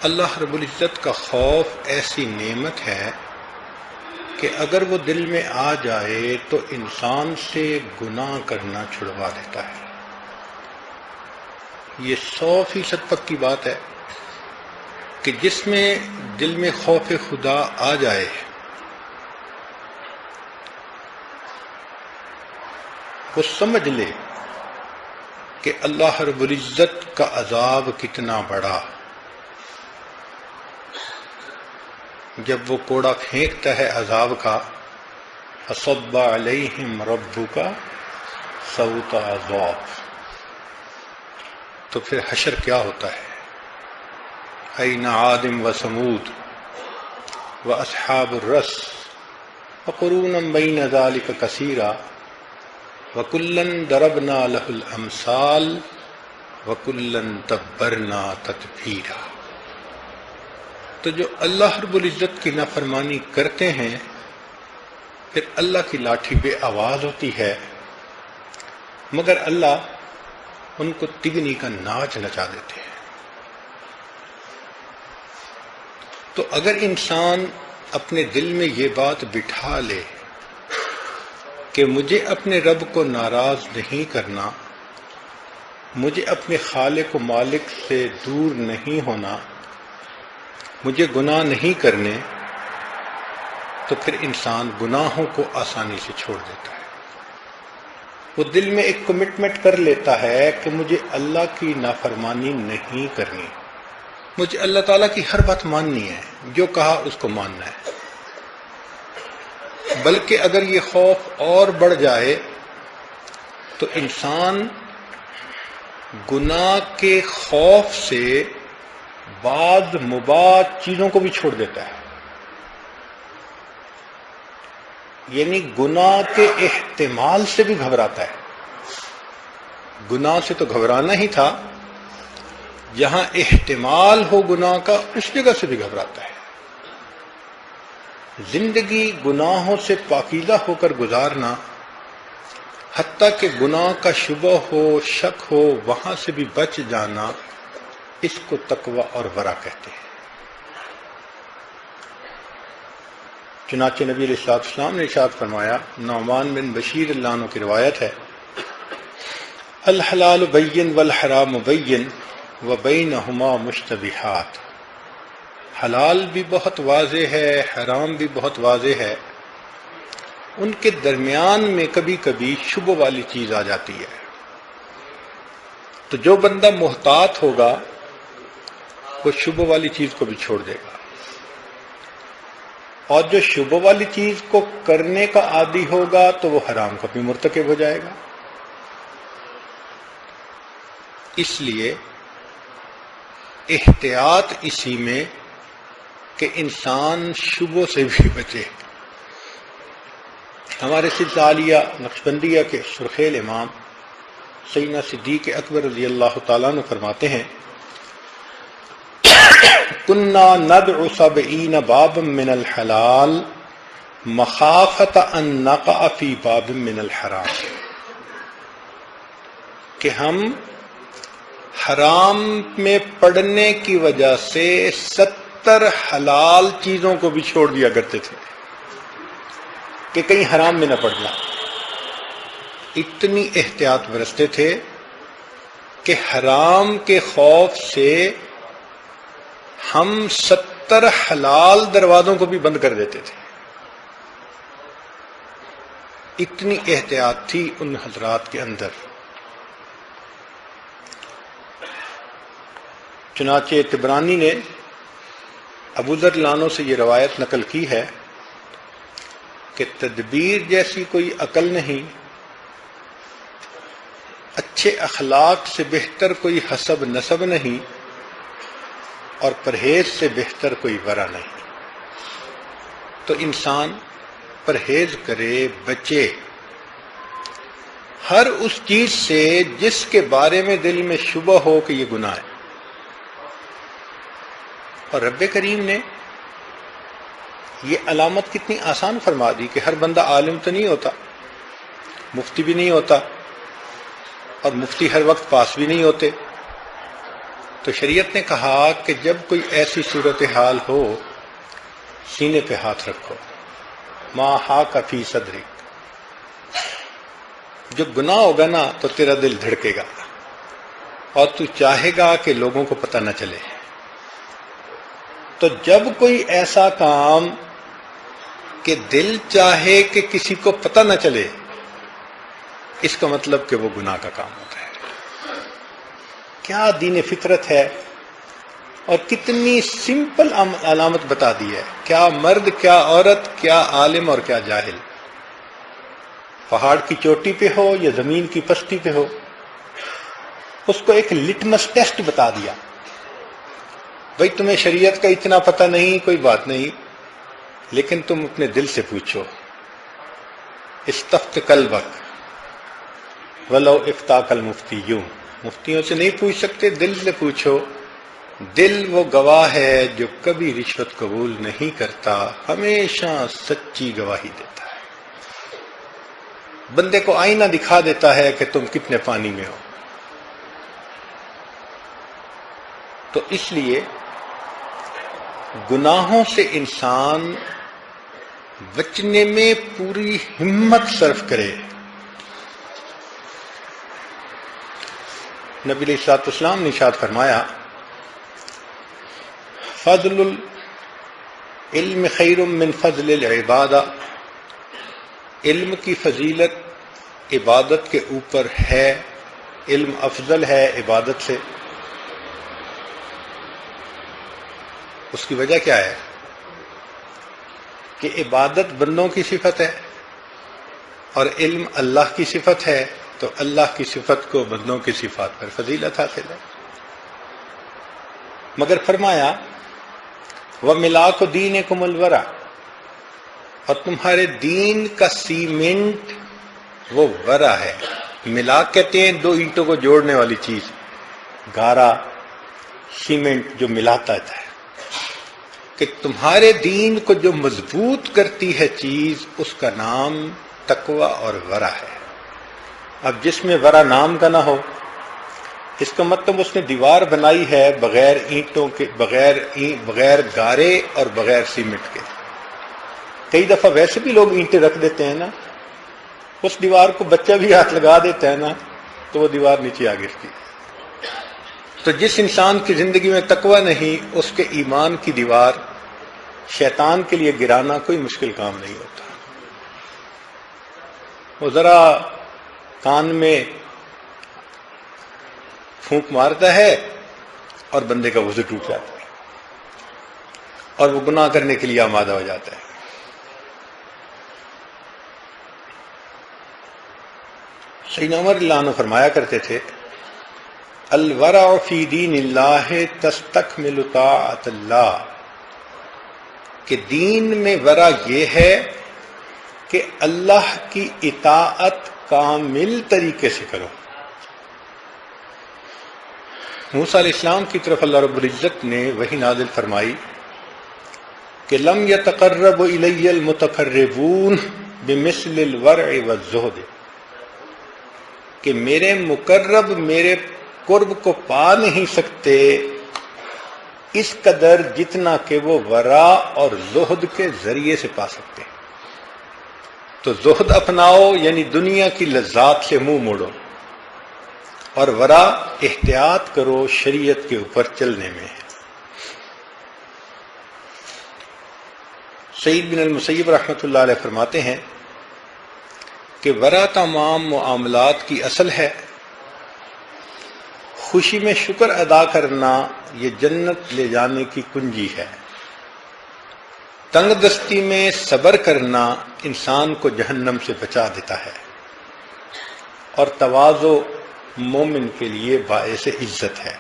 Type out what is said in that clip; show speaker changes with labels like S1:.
S1: اللہ رب العزت کا خوف ایسی نعمت ہے کہ اگر وہ دل میں آ جائے تو انسان سے گناہ کرنا چھڑوا دیتا ہے۔ یہ 100% پکی بات ہے کہ جس میں دل میں خوف خدا آ جائے وہ سمجھ لے کہ اللہ رب العزت کا عذاب کتنا بڑا۔ جب وہ کوڑا پھینکتا ہے عذاب کا، فصب علیہم ربک صوت عذاب، تو پھر حشر کیا ہوتا ہے؟ این عاد و ثمود و اصحاب الرس وقرون بین ذلک کثیرا وکلا ضربنا له الامثال وکلا تبرنا تتبیرا۔ تو جو اللہ رب العزت کی نافرمانی کرتے ہیں پھر اللہ کی لاٹھی بے آواز ہوتی ہے، مگر اللہ ان کو تگنی کا ناچ نچا دیتے ہیں۔ تو اگر انسان اپنے دل میں یہ بات بٹھا لے کہ مجھے اپنے رب کو ناراض نہیں کرنا، مجھے اپنے خالق و مالک سے دور نہیں ہونا، مجھے گناہ نہیں کرنے، تو پھر انسان گناہوں کو آسانی سے چھوڑ دیتا ہے۔ وہ دل میں ایک کمٹمنٹ کر لیتا ہے کہ مجھے اللہ کی نافرمانی نہیں کرنی، مجھے اللہ تعالیٰ کی ہر بات ماننی ہے، جو کہا اس کو ماننا ہے۔ بلکہ اگر یہ خوف اور بڑھ جائے تو انسان گناہ کے خوف سے بعض مباح چیزوں کو بھی چھوڑ دیتا ہے، یعنی گناہ کے احتمال سے بھی گھبراتا ہے۔ گناہ سے تو گھبرانا ہی تھا، جہاں احتمال ہو گناہ کا اس جگہ سے بھی گھبراتا ہے۔ زندگی گناہوں سے پاکیزہ ہو کر گزارنا، حتیٰ کہ گناہ کا شبہ ہو، شک ہو، وہاں سے بھی بچ جانا، اس کو تقوی اور ورع کہتے ہیں۔ چنانچہ نبی علیہ السلام نے ارشاد فرمایا، نعمان بن بشیر اللہ عنہ کی روایت ہے، الحلال بین والحرام بین وبینہما مشتبہات۔ حلال بھی بہت واضح ہے، حرام بھی بہت واضح ہے، ان کے درمیان میں کبھی کبھی شبہ والی چیز آ جاتی ہے۔ تو جو بندہ محتاط ہوگا وہ شبہ والی چیز کو بھی چھوڑ دے گا، اور جو شبہ والی چیز کو کرنے کا عادی ہوگا تو وہ حرام کا بھی مرتکب ہو جائے گا۔ اس لیے احتیاط اسی میں کہ انسان شبہوں سے بھی بچے۔ ہمارے سلسلہ عالیہ نقشبندیہ کے سرخیل امام سیدنا صدیق اکبر رضی اللہ تعالیٰ عنہ فرماتے ہیں، کنا ندعو 70 بابا من الحلال مخافۃ ان نقع فی باب من الحرام، کہ ہم حرام میں پڑنے کی وجہ سے 70 حلال چیزوں کو بھی چھوڑ دیا کرتے تھے کہ کہیں حرام میں نہ پڑ جائیں۔ اتنی احتیاط برتتے تھے کہ حرام کے خوف سے ہم 70 حلال دروازوں کو بھی بند کر دیتے تھے۔ اتنی احتیاط تھی ان حضرات کے اندر۔ چنانچہ طبرانی نے ابو ذر لانو سے یہ روایت نقل کی ہے کہ تدبیر جیسی کوئی عقل نہیں، اچھے اخلاق سے بہتر کوئی حسب نسب نہیں، اور پرہیز سے بہتر کوئی ورع نہیں۔ تو انسان پرہیز کرے، بچے ہر اس چیز سے جس کے بارے میں دل میں شبہ ہو کہ یہ گناہ ہے۔ اور رب کریم نے یہ علامت کتنی آسان فرما دی کہ ہر بندہ عالم تو نہیں ہوتا، مفتی بھی نہیں ہوتا، اور مفتی ہر وقت پاس بھی نہیں ہوتے۔ تو شریعت نے کہا کہ جب کوئی ایسی صورتحال ہو سینے پہ ہاتھ رکھو، ما حاک فی صدرک، جو گناہ ہوگا نا تو تیرا دل دھڑکے گا اور تو چاہے گا کہ لوگوں کو پتہ نہ چلے. تو جب کوئی ایسا کام کہ دل چاہے کہ کسی کو پتہ نہ چلے، اس کا مطلب کہ وہ گناہ کا کام ہوتا ہے. کیا دین فطرت ہے اور کتنی سمپل علامت بتا دی ہے. کیا مرد، کیا عورت، کیا عالم اور کیا جاہل، پہاڑ کی چوٹی پہ ہو یا زمین کی پستی پہ ہو، اس کو ایک لٹمس ٹیسٹ بتا دیا. بھئی تمہیں شریعت کا اتنا پتہ نہیں، کوئی بات نہیں، لیکن تم اپنے دل سے پوچھو. استفت قلبک ولو افتاک المفتیون، مفتیوں سے نہیں پوچھ سکتے، دل سے پوچھو. دل وہ گواہ ہے جو کبھی رشوت قبول نہیں کرتا، ہمیشہ سچی گواہی دیتا ہے. بندے کو آئینہ دکھا دیتا ہے کہ تم کتنے پانی میں ہو. تو اس لیے گناہوں سے انسان بچنے میں پوری ہمت صرف کرے. نبی علیہ الصلوۃ والسلام نے ارشاد فرمایا، فضل العلم خیر من فضل العبادہ، علم کی فضیلت عبادت کے اوپر ہے، علم افضل ہے عبادت سے. اس کی وجہ کیا ہے کہ عبادت بندوں کی صفت ہے اور علم اللہ کی صفت ہے، تو اللہ کی صفت کو بندوں کی صفات پر فضیلت حاصل ہے. مگر فرمایا وَمِلَاكُ دِينِكُمُ الْوَرَعُ، اور تمہارے دین کا سیمنٹ وہ ورع ہے. ملاک کہتے ہیں دو اینٹوں کو جوڑنے والی چیز، گارا سیمنٹ جو ملاتا ہے، کہ تمہارے دین کو جو مضبوط کرتی ہے چیز، اس کا نام تقوی اور ورع ہے. اب جس میں ورع نام کا نہ ہو، اس کا مطلب اس نے دیوار بنائی ہے بغیر اینٹوں کے، بغیر گارے اور بغیر سیمنٹ کے. کئی دفعہ ویسے بھی لوگ اینٹیں رکھ دیتے ہیں نا، اس دیوار کو بچہ بھی ہاتھ لگا دیتا ہے نا تو وہ دیوار نیچے آ گرتی. تو جس انسان کی زندگی میں تقوی نہیں، اس کے ایمان کی دیوار شیطان کے لیے گرانا کوئی مشکل کام نہیں ہوتا. وہ ذرا کان میں پھونک مارتا ہے اور بندے کا وضو ٹوٹ جاتا ہے اور وہ گناہ کرنے کے لیے آمادہ ہو جاتا ہے. سیدنا عمر رضی اللہ عنہ فرمایا کرتے تھے، الورع فی دین اللہ تستکمل طاعت اللہ، کہ دین میں ورع یہ ہے کہ اللہ کی اطاعت کامل طریقے سے کرو. موسیٰ علیہ السلام کی طرف اللہ رب العزت نے وحی نازل فرمائی کہ لم یتقرب الی المتقربون بمثل الورع والزہد، کہ میرے مقرب میرے قرب کو پا نہیں سکتے اس قدر جتنا کہ وہ ورع اور زہد کے ذریعے سے پا سکتے ہیں. تو زہد اپناؤ یعنی دنیا کی لذات سے منہ موڑو، اور ورع احتیاط کرو شریعت کے اوپر چلنے میں. سعید بن المسیب رحمۃ اللہ علیہ فرماتے ہیں کہ ورع تمام معاملات کی اصل ہے. خوشی میں شکر ادا کرنا یہ جنت لے جانے کی کنجی ہے. تنگ دستی میں صبر کرنا انسان کو جہنم سے بچا دیتا ہے، اور تواضع مومن کے لیے باعث عزت ہے.